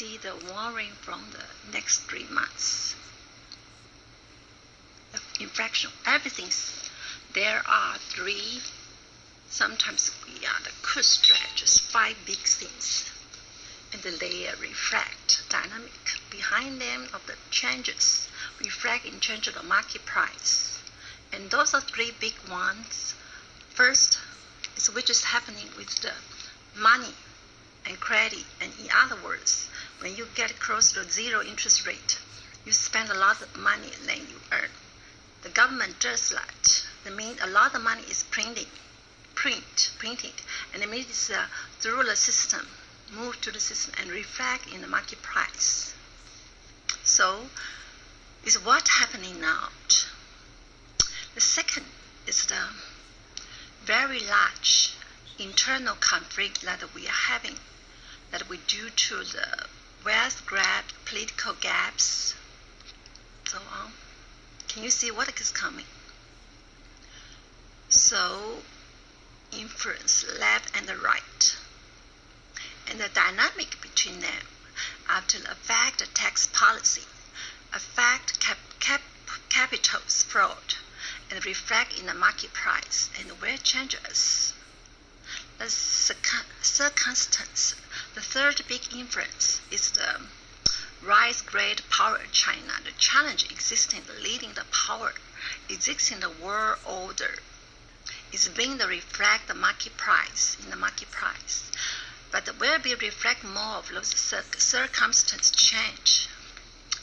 see the warning from the next 3 months. The infraction, everything's, there are 3, sometimes the could stretch is 5 big things. And they reflect dynamic behind them of the changes, reflect in change of the market price. And those are 3 big ones. First is which is happening with the money and credit. And in other words, when you get close to 0 interest rate, you spend a lot of money and then you earn. The government does that. That means a lot of money is printed, and it means through the system, move to the system and reflect in the market price. So, is what's happening now. The second is the very large internal conflict that we are having, that we due to the wealth grab, political gaps, so on. Can you see what is coming? So, influence left and the right, and the dynamic between them after affect the tax policy, affect capital's fraud, and reflect in the market price, and where changes. The circumstance, the third big influence is the rise great power of China, the challenge existing, leading the power, existing the world order, is being to reflect the market price in the market price. But will be reflect more of those circumstance change.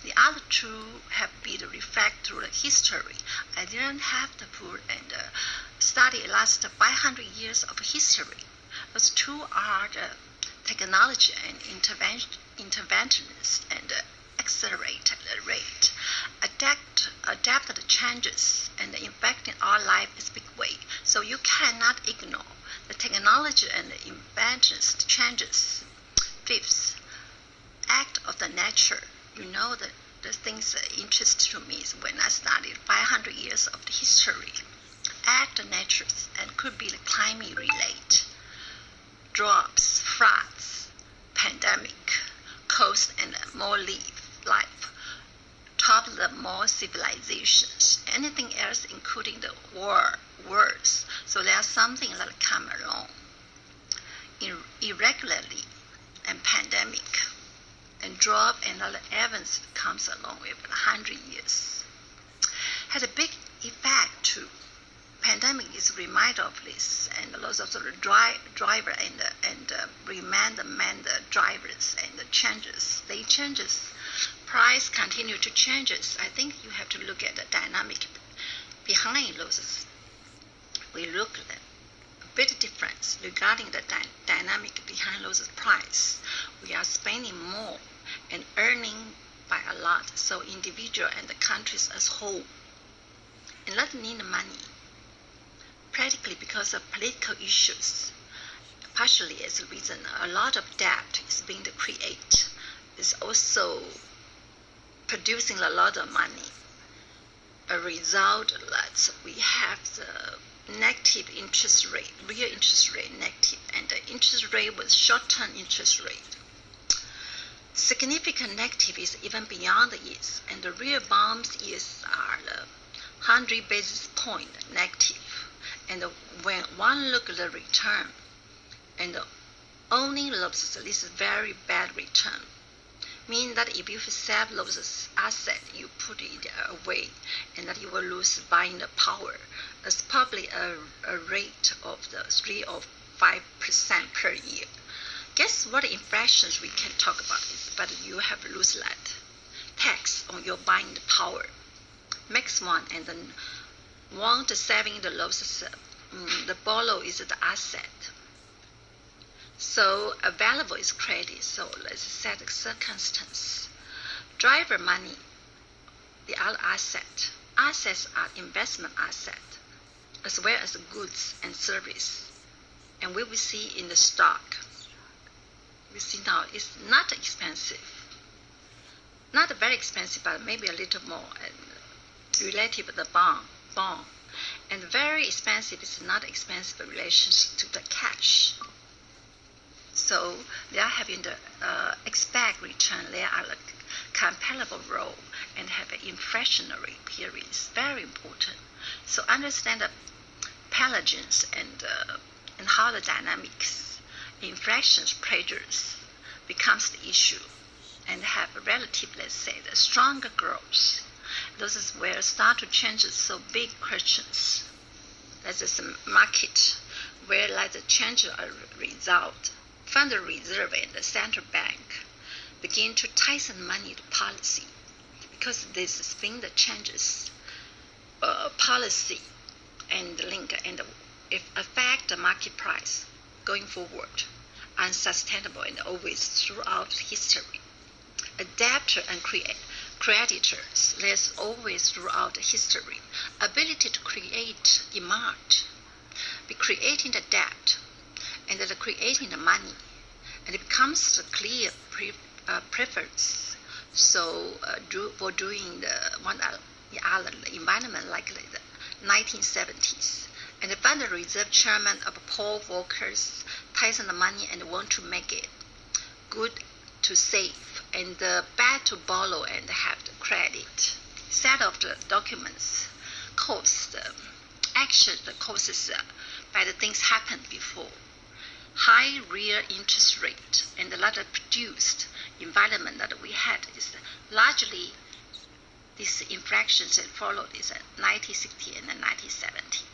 The other 2 have been to reflect through the history. I didn't have to put and study last 500 years of history. Those 2 are the technology and interventionists and accelerate the rate, adapt the changes and impacting our life is big way. So you cannot ignore the technology and the inventions changes. Fifth, act of the nature. You know that the things that interest to me is when I studied 500 years of the history. Act the nature and could be the climate relate, droughts, floods, pandemic, coast and more life, top of the more civilizations, anything else including the wars. So there's something that come along irregularly and pandemic and drought and other events comes along with 100 years. Had a big effect too. Pandemic is a reminder of this, and lots of the driver and remind the drivers and the changes. They changes. Price continue to changes. I think you have to look at the dynamic behind those. We look at a bit difference regarding the dynamic behind those price. We are spending more and earning by a lot. So individual and the countries as whole, and not need money. Practically because of political issues, partially as a reason, a lot of debt is being created. It's also producing a lot of money. A result that we have the negative interest rate, real interest rate negative, and the interest rate was short-term interest rate. Significant negative is even beyond the years, and the real bonds years are the 100 basis point negative. And when one look at the return, and only loses this very bad return, meaning that if you sell those assets, you put it away, and that you will lose buying the power. It's probably a rate of the 3 or 5% per year. Guess what inflations we can talk about is, but you have lose that tax on your buying the power. Next one, and then want saving the losses, the borrow is the asset. So available is credit. So let's set the circumstance. Driver money, the other asset. Assets are investment asset, as well as goods and service. And we will see in the stock. We see now it's not expensive. Not very expensive, but maybe a little more. And relative to the bond. And very expensive is not expensive in relation to the cash. So they are having the expect return. term, they are a comparable role and have an inflationary period. It's very important. So understand the pathogens and how the dynamics, inflation pressures becomes the issue, and have a relative, let's say, the stronger growth. This is where start to change so big questions. That is a market where like the change a result. Federal Reserve and the central bank begin to tighten money policy because this has been the changes policy and link and if affect the market price going forward, unsustainable and always throughout history. Adapter and creditors, there's always throughout history ability to create demand, be creating the debt and the creating the money, and it becomes a clear preference. So for doing the other environment like the 1970s, and the Federal Reserve Chairman of Paul Volcker tighten the money and want to make it good to save and bad to borrow and have the credit. Set of the documents cause the action that causes by the things happened before. High real interest rate and the latter produced environment that we had is largely these infractions that followed is 1960 and 1970.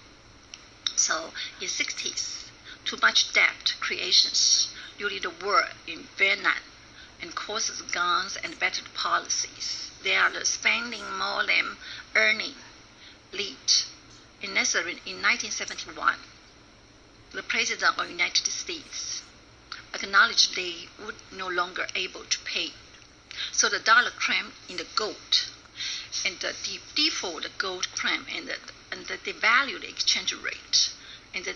So in 60s, too much debt creations during the war in Vietnam and causes guns and better policies. They are spending more than earning lead. In 1971, the President of the United States acknowledged they would no longer able to pay. So the dollar cramped in the gold, and the default the gold cramp and the devalued exchange rate, and the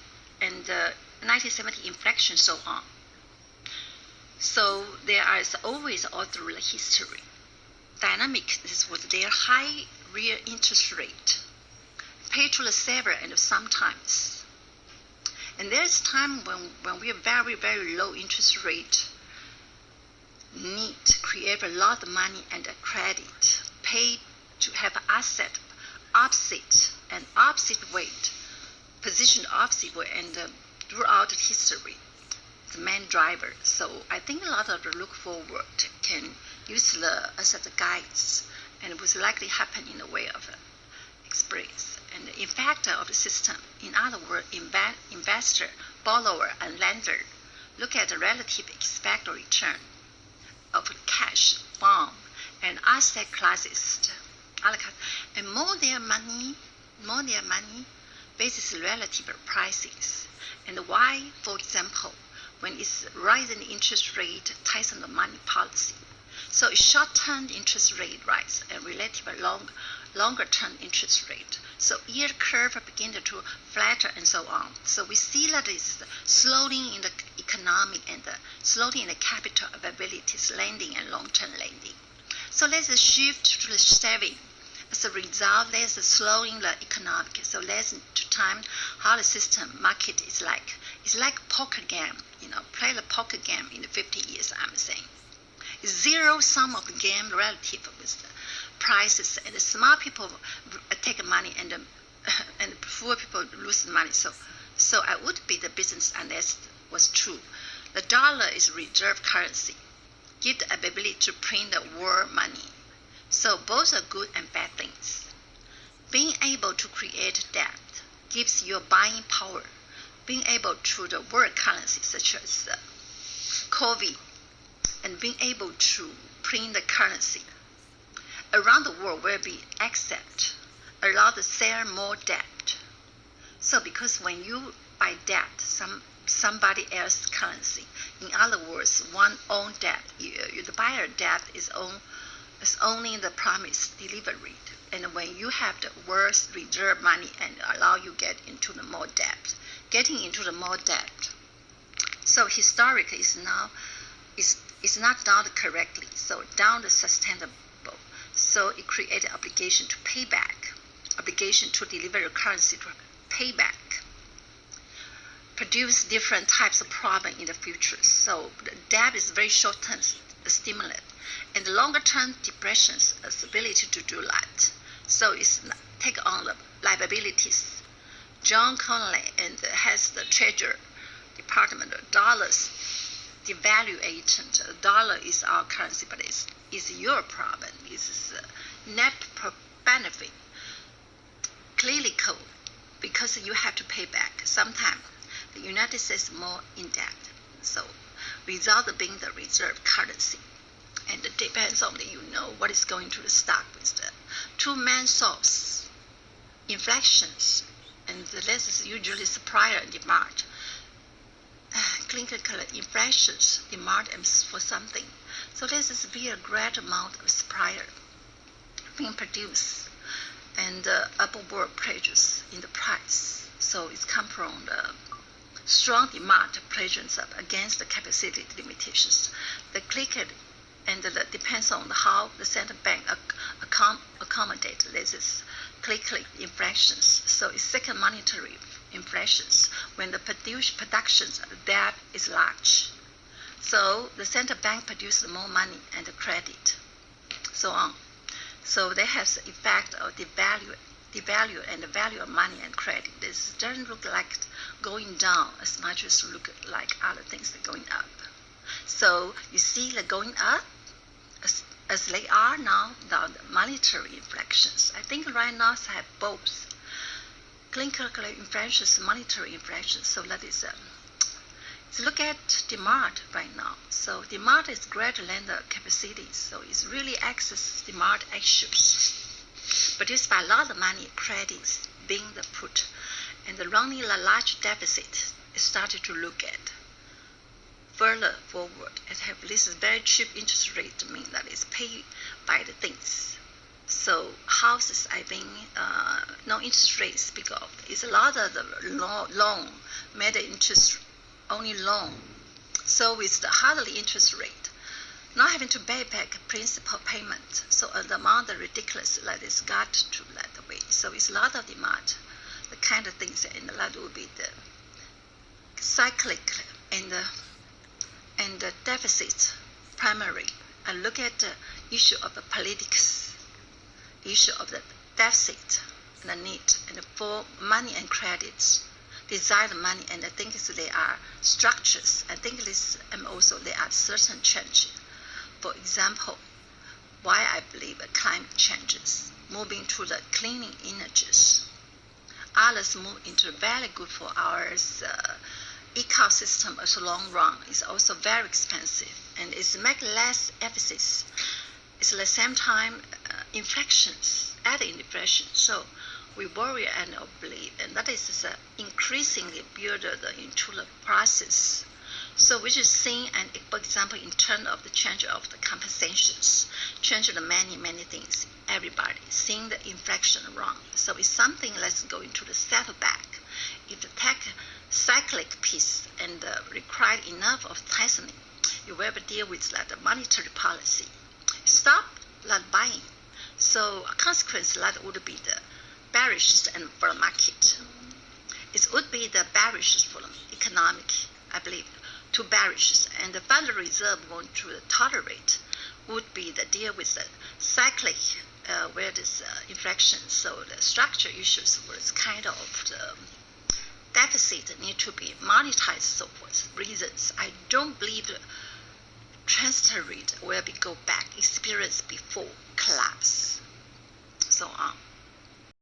1970 inflation, so on. So there is always all through the history. Dynamic, this was their high real interest rate, pay to the saver and sometimes. And there's time when we are very, very low interest rate, need to create a lot of money and credit, pay to have asset opposite and opposite weight, position opposite way, and throughout history, the main driver. So I think a lot of the look forward can use as the guides, and it was likely happen in a way of experience and the impact of the system. In other words, investor, borrower, and lender look at the relative expected return of cash, bond, and asset classes, and more their money, basis relative prices. And why, for example, when it's rising interest rate, tighten the money policy. So short-term interest rate rise and relative longer-term interest rate. So yield curve begin to flatten and so on. So we see that it's slowing in the economy and slowing in the capital availabilities, lending and long-term lending. So let's shift to the saving. As a result, there's a slowing the economic. So let's to time how the system market is like. It's like poker game. Play the poker game in the 50 years, I'm saying. Zero sum of the game relative with the prices, and the smart people take money and poor people lose money. So I would be the business unless it was true. The dollar is reserve currency, give the ability to print the world money. So both are good and bad things. Being able to create debt gives you buying power. Being able to the world currency such as COVID, and being able to print the currency around the world will be accept, allow to sell more debt. So because when you buy debt, somebody else's currency, in other words, one own debt, the buyer debt is only the promised delivery. And when you have the world's reserve money and allow you get into the more debt, getting into the more debt. So historically is not done correctly. So down the sustainable. So it created obligation to pay back, obligation to deliver your currency to pay back, produce different types of problem in the future. So the debt is very short term stimulant, and longer-term depression's ability to do that. So it's take on the liabilities. John Connolly and has the Treasury Department dollars devalue agent. The dollar is our currency, but it's your problem. It's net benefit. Clearly code, because you have to pay back. Sometimes the United States is more in debt. So without being the reserve currency, and it depends on what is going to the stock with the two main sources, inflations, and this is usually supply and demand. Clinical inflations, demand for something. So this is be a great amount of supply being produced and upward pressures in the price. So it's come from the strong demand pressures up against the capacity limitations. The clicker and depends on how the central bank accommodate this clicker inflations. So it's second monetary inflations when the production debt is large. So the central bank produces more money and credit, so on. So they have the effect of devalue and the value of money and credit. This doesn't look like going down as much as look like other things that are going up. So you see the going up as they are now, the monetary inflections. I think right now they have both clinical inflations, monetary inflation. So that is so look at demand right now. So demand is greater than the capacity. So it's really excess demand issues produced by a lot of money, credits being the put, and the running a large deficit is started to look at further forward. It have this very cheap interest rate to mean that it's paid by the things. So houses, I think, no interest rate speak of. It's a lot of the loan, made interest only loan. So with the hardly interest rate, not having to pay back principal payment. So the amount is ridiculous that is got to that way. So it's a lot of demand, the kind of things, and that will be the cyclic and the deficit primary. And look at the issue of the politics, issue of the deficit, and the need, and for money and credits, desired money, and I think they are structures. I think this, and also there are certain changes. For example, why I believe climate changes, moving to the cleaning energies. Others move into very good for our ecosystem as a long run. It's also very expensive, and it's make less emphasis. It's at the same time inflections, added inflation. So we worry and believe, and that is increasingly built into the process. So which is seen, and for example, in terms of the change of the compensations, change of the many things, everybody seeing the inflection wrong. So it's something that's going to the settle back. If the tech cyclic piece and require enough of tightening, you will deal with the monetary policy. Stop that buying. So a consequence that would be the bearish and for the market. It would be the bearish for the economic, I believe, to bearish, and the Federal Reserve want to tolerate would be the deal with the cyclic where this inflection. So the structure issues was kind of the deficit need to be monetized, so forth reasons. I don't believe the transfer rate will be go back experience before collapse, so on.